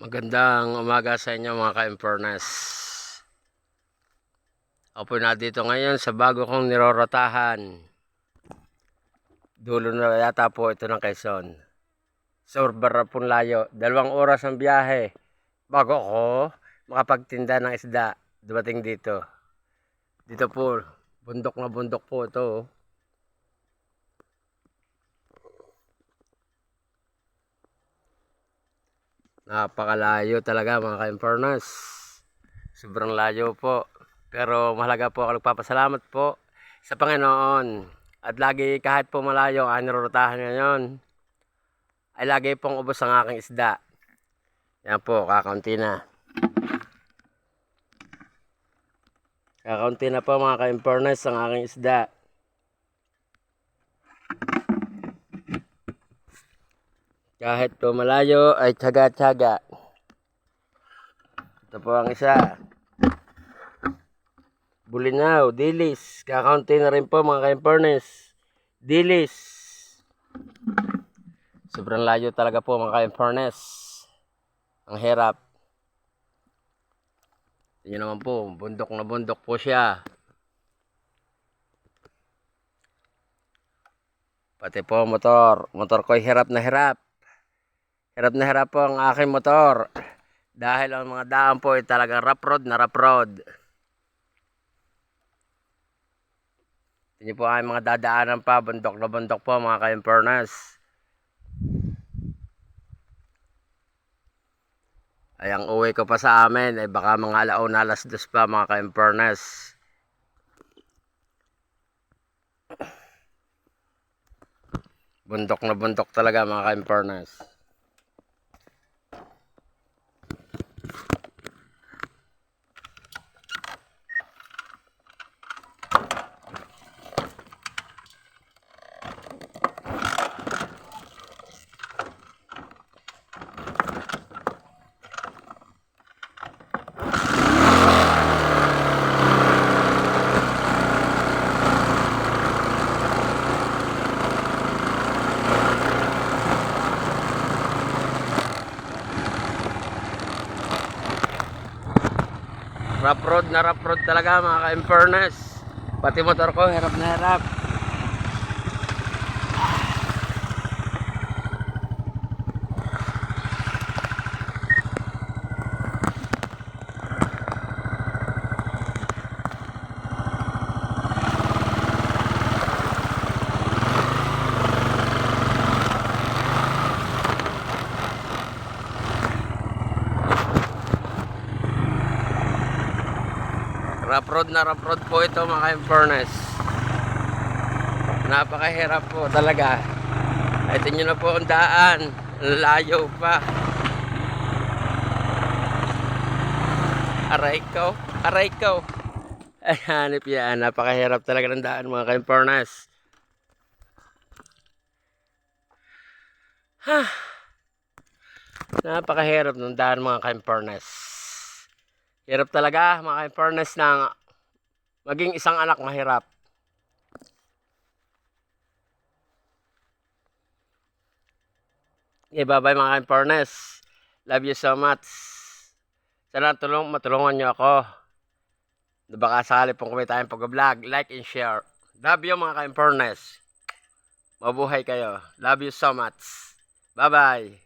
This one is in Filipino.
Magandang umaga sa inyo mga ka-Inverness. Ako po na dito ngayon sa bago kong nirorotahan. Dulo na yata po ito ng Quezon. Sobrang pong layo. 2 oras ang biyahe. Bago ako makapagtinda ng isda, dumating dito. Dito po, bundok na bundok po ito. Napakalayo talaga mga ka-Inverness. Sobrang layo po. Pero mahalaga po ako nagpapasalamat po sa Panginoon. At lagi kahit po malayo ang nirorotahan ngayon, ay lagi pong ubos ang aking isda. Yan po, kakaunti na. Kakaunti na po mga ka-Inverness ang aking isda. Kahit po malayo ay tiyaga-tiyaga. Ito po ang isa. Bulinaw, dilis. Kakaunti na rin po mga ka-Inverness. Dilis. Sobrang layo talaga po mga ka-Inverness. Ang hirap. Tingnan naman po, bundok na bundok po siya. Pati po motor. Motor ko ay hirap na hirap. Hirap na hirap po ang aking motor. Dahil ang mga daan po ay talagang rough road na rough road. Tingnan po ay mga dadaanan pa, bundok na bundok po mga ka-Inverness. Ay ang uwi ko pa sa amin ay baka mga alauna, alas 2 pa mga ka-Inverness. Bundok na bundok talaga mga ka-Inverness. Rough road talaga mga ka-Inverness. Pati motor ko hirap na hirap. Rough road po ito mga ka-Inverness. Napakahirap po talaga. Ito nyo na po ang daan. Layo pa. Aray ko. Ay, hanip yan. Napakahirap talaga ng daan mga ka-Inverness. Napakahirap ng daan mga ka-Inverness. Hirap talaga mga ka-Inverness na maging isang anak mahirap. Okay, bye-bye mga ka-Inverness. Love you so much. Sana matulungan nyo ako. Baka sakali pong kumita tayong pag-vlog. Like and share. Love you mga ka-Inverness. Mabuhay kayo. Love you so much. Bye-bye.